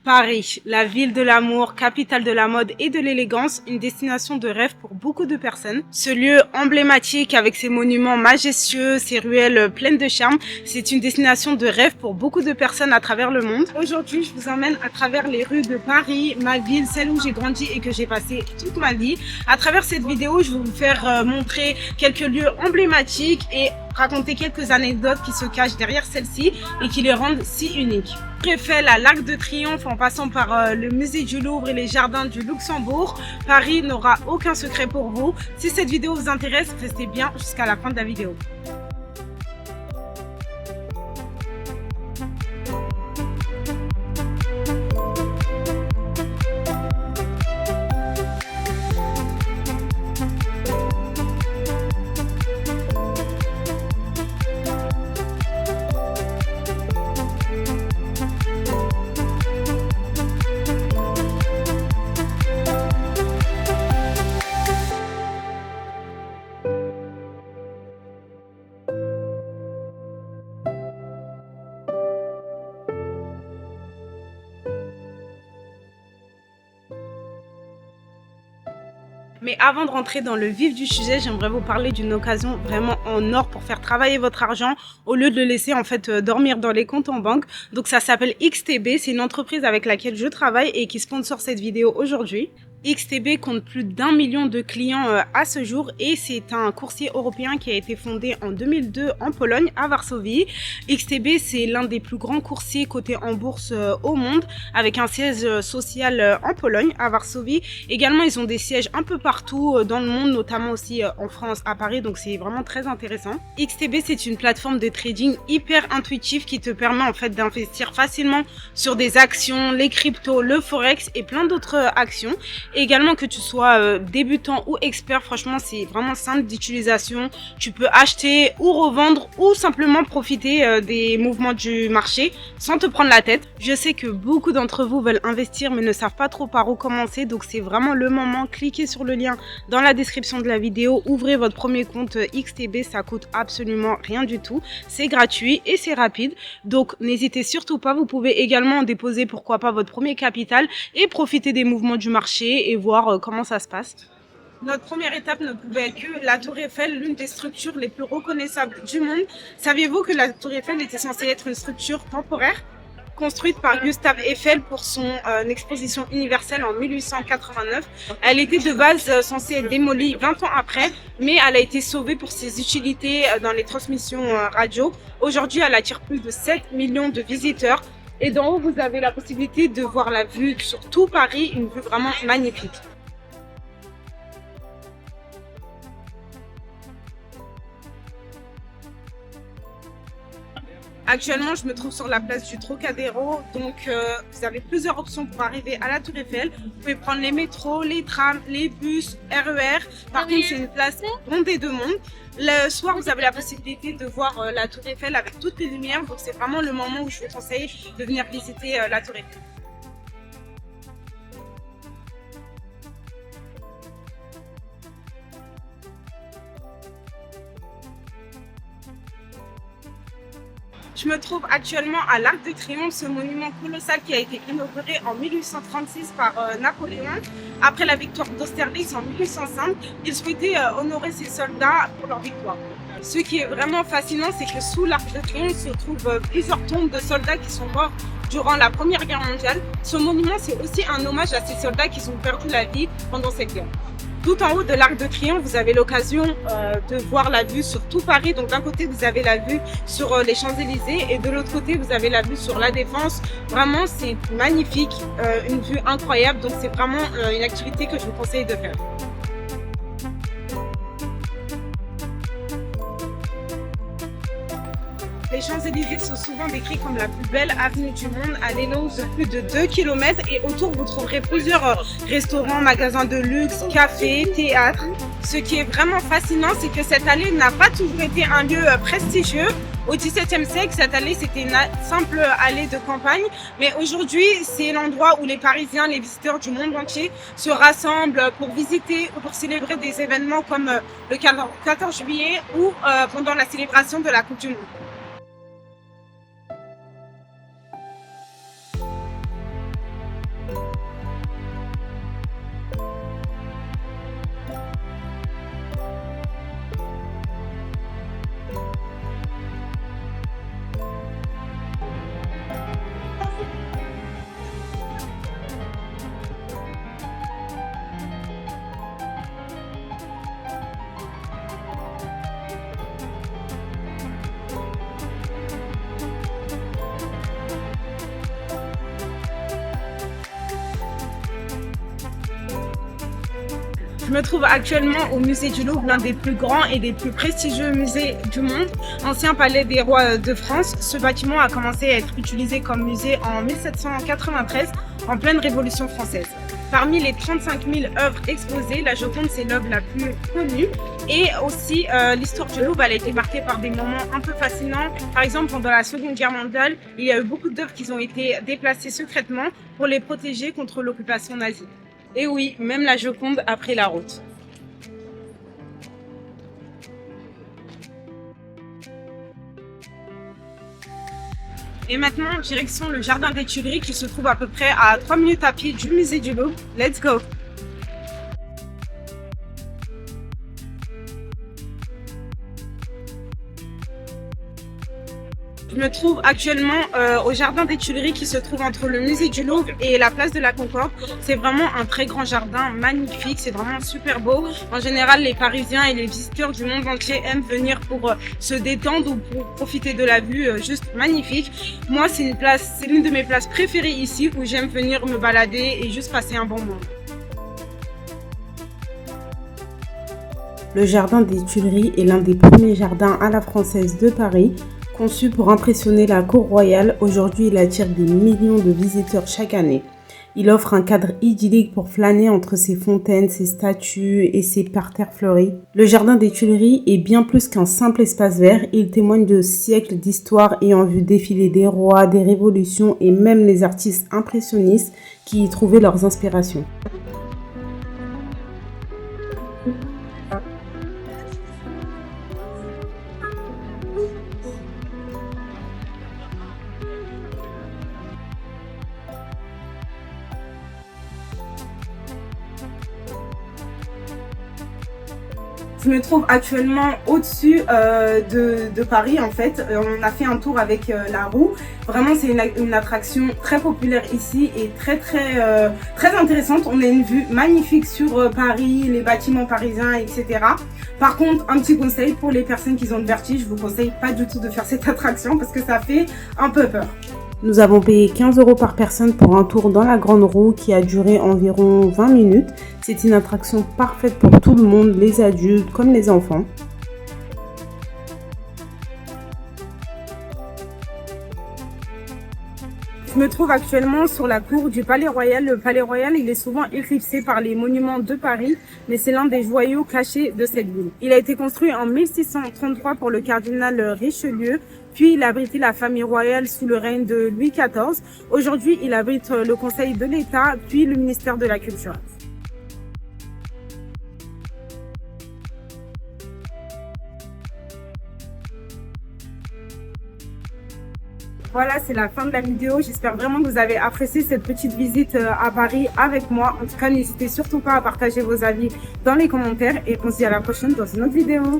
Paris, la ville de l'amour, capitale de la mode et de l'élégance, une destination de rêve pour beaucoup de personnes. Ce lieu emblématique avec ses monuments majestueux, ses ruelles pleines de charme, c'est une destination de rêve pour beaucoup de personnes à travers le monde. Aujourd'hui, je vous emmène à travers les rues de Paris, ma ville, celle où j'ai grandi et que j'ai passé toute ma vie. À travers cette vidéo, je vais vous faire montrer quelques lieux emblématiques et raconter quelques anecdotes qui se cachent derrière celle-ci et qui les rendent si uniques. Tour Eiffel à l'Arc de Triomphe en passant par le musée du Louvre et les jardins du Luxembourg, Paris n'aura aucun secret pour vous. Si cette vidéo vous intéresse, restez bien jusqu'à la fin de la vidéo. Mais avant de rentrer dans le vif du sujet, j'aimerais vous parler d'une occasion vraiment en or pour faire travailler votre argent au lieu de le laisser en fait dormir dans les comptes en banque. Donc ça s'appelle XTB, c'est une entreprise avec laquelle je travaille et qui sponsor cette vidéo aujourd'hui. XTB compte plus d'1 million de clients à ce jour et c'est un courtier européen qui a été fondé en 2002 en Pologne, à Varsovie. XTB, c'est l'un des plus grands courtiers cotés en bourse au monde avec un siège social en Pologne, à Varsovie. Également, ils ont des sièges un peu partout dans le monde, notamment aussi en France, à Paris, donc c'est vraiment très intéressant. XTB, c'est une plateforme de trading hyper intuitive qui te permet en fait d'investir facilement sur des actions, les cryptos, le forex et plein d'autres actions. Également, que tu sois débutant ou expert, franchement c'est vraiment simple d'utilisation. Tu peux acheter ou revendre ou simplement profiter des mouvements du marché sans te prendre la tête. Je sais que beaucoup d'entre vous veulent investir mais ne savent pas trop par où commencer, donc c'est vraiment le moment. Cliquez sur le lien dans la description de la vidéo, ouvrez votre premier compte XTB, ça coûte absolument rien du tout, c'est gratuit et c'est rapide, donc n'hésitez surtout pas. Vous pouvez également déposer pourquoi pas votre premier capital et profiter des mouvements du marché et voir comment ça se passe. Notre première étape ne pouvait être que la Tour Eiffel, l'une des structures les plus reconnaissables du monde. Saviez-vous que la Tour Eiffel était censée être une structure temporaire construite par Gustave Eiffel pour son exposition universelle en 1889. Elle était de base censée être démolie 20 ans après, mais elle a été sauvée pour ses utilités dans les transmissions radio. Aujourd'hui, elle attire plus de 7 millions de visiteurs. Et d'en haut, vous avez la possibilité de voir la vue sur tout Paris, une vue vraiment magnifique. Actuellement, je me trouve sur la place du Trocadéro, donc vous avez plusieurs options pour arriver à la Tour Eiffel. Vous pouvez prendre les métros, les trams, les bus, RER. Par contre, c'est une place bondée de monde. Le soir, vous avez la possibilité de voir la Tour Eiffel avec toutes les lumières, donc c'est vraiment le moment où je vous conseille de venir visiter la Tour Eiffel. Je me trouve actuellement à l'Arc de Triomphe, ce monument colossal qui a été inauguré en 1836 par Napoléon. Après la victoire d'Austerlitz en 1805, il souhaitait honorer ses soldats pour leur victoire. Ce qui est vraiment fascinant, c'est que sous l'Arc de Triomphe se trouvent plusieurs tombes de soldats qui sont morts durant la Première Guerre mondiale. Ce monument, c'est aussi un hommage à ces soldats qui ont perdu la vie pendant cette guerre. Tout en haut de l'Arc de Triomphe, vous avez l'occasion de voir la vue sur tout Paris. Donc d'un côté, vous avez la vue sur les Champs-Élysées et de l'autre côté, vous avez la vue sur la Défense. Vraiment, c'est magnifique, une vue incroyable. Donc c'est vraiment une activité que je vous conseille de faire. Les Champs-Élysées sont souvent décrits comme la plus belle avenue du monde. Elle est longue de plus de 2 km et autour vous trouverez plusieurs restaurants, magasins de luxe, cafés, théâtres. Ce qui est vraiment fascinant, c'est que cette allée n'a pas toujours été un lieu prestigieux. Au XVIIe siècle, cette allée c'était une simple allée de campagne, mais aujourd'hui c'est l'endroit où les Parisiens, les visiteurs du monde entier se rassemblent pour visiter ou pour célébrer des événements comme le 14 juillet ou pendant la célébration de la Coupe du Monde. Je me trouve actuellement au musée du Louvre, l'un des plus grands et des plus prestigieux musées du monde, ancien palais des rois de France. Ce bâtiment a commencé à être utilisé comme musée en 1793, en pleine Révolution française. Parmi les 35 000 œuvres exposées, la Joconde, c'est l'œuvre la plus connue. Et aussi, l'histoire du Louvre, elle a été marquée par des moments un peu fascinants. Par exemple, pendant la Seconde Guerre mondiale, il y a eu beaucoup d'œuvres qui ont été déplacées secrètement pour les protéger contre l'occupation nazie. Et oui, même la Joconde a pris la route. Et maintenant, direction le jardin des Tuileries qui se trouve à peu près à 3 minutes à pied du musée du Louvre. Let's go! Je me trouve actuellement au jardin des Tuileries qui se trouve entre le musée du Louvre et la place de la Concorde. C'est vraiment un très grand jardin, magnifique, c'est vraiment super beau. En général, les Parisiens et les visiteurs du monde entier aiment venir pour se détendre ou pour profiter de la vue juste magnifique. Moi, c'est l'une de mes places préférées ici où j'aime venir me balader et juste passer un bon moment. Le jardin des Tuileries est l'un des premiers jardins à la française de Paris. Conçu pour impressionner la cour royale, aujourd'hui il attire des millions de visiteurs chaque année. Il offre un cadre idyllique pour flâner entre ses fontaines, ses statues et ses parterres fleuris. Le jardin des Tuileries est bien plus qu'un simple espace vert, il témoigne de siècles d'histoire ayant vu défiler des rois, des révolutions et même les artistes impressionnistes qui y trouvaient leurs inspirations. Je me trouve actuellement au-dessus de Paris en fait. On a fait un tour avec la roue. Vraiment c'est une attraction très populaire ici et très intéressante. On a une vue magnifique sur Paris, les bâtiments parisiens, etc. Par contre, un petit conseil pour les personnes qui ont le vertige, je vous conseille pas du tout de faire cette attraction parce que ça fait un peu peur. Nous avons payé 15 € par personne pour un tour dans la grande roue qui a duré environ 20 minutes. C'est une attraction parfaite pour tout le monde, les adultes comme les enfants. Je me trouve actuellement sur la cour du Palais Royal. Le Palais Royal, il est souvent éclipsé par les monuments de Paris, mais c'est l'un des joyaux cachés de cette ville. Il a été construit en 1633 pour le cardinal Richelieu, puis il abritait la famille royale sous le règne de Louis XIV. Aujourd'hui, il abrite le Conseil de l'État, puis le ministère de la Culture. Voilà, c'est la fin de la vidéo. J'espère vraiment que vous avez apprécié cette petite visite à Paris avec moi. En tout cas, n'hésitez surtout pas à partager vos avis dans les commentaires et on se dit à la prochaine dans une autre vidéo.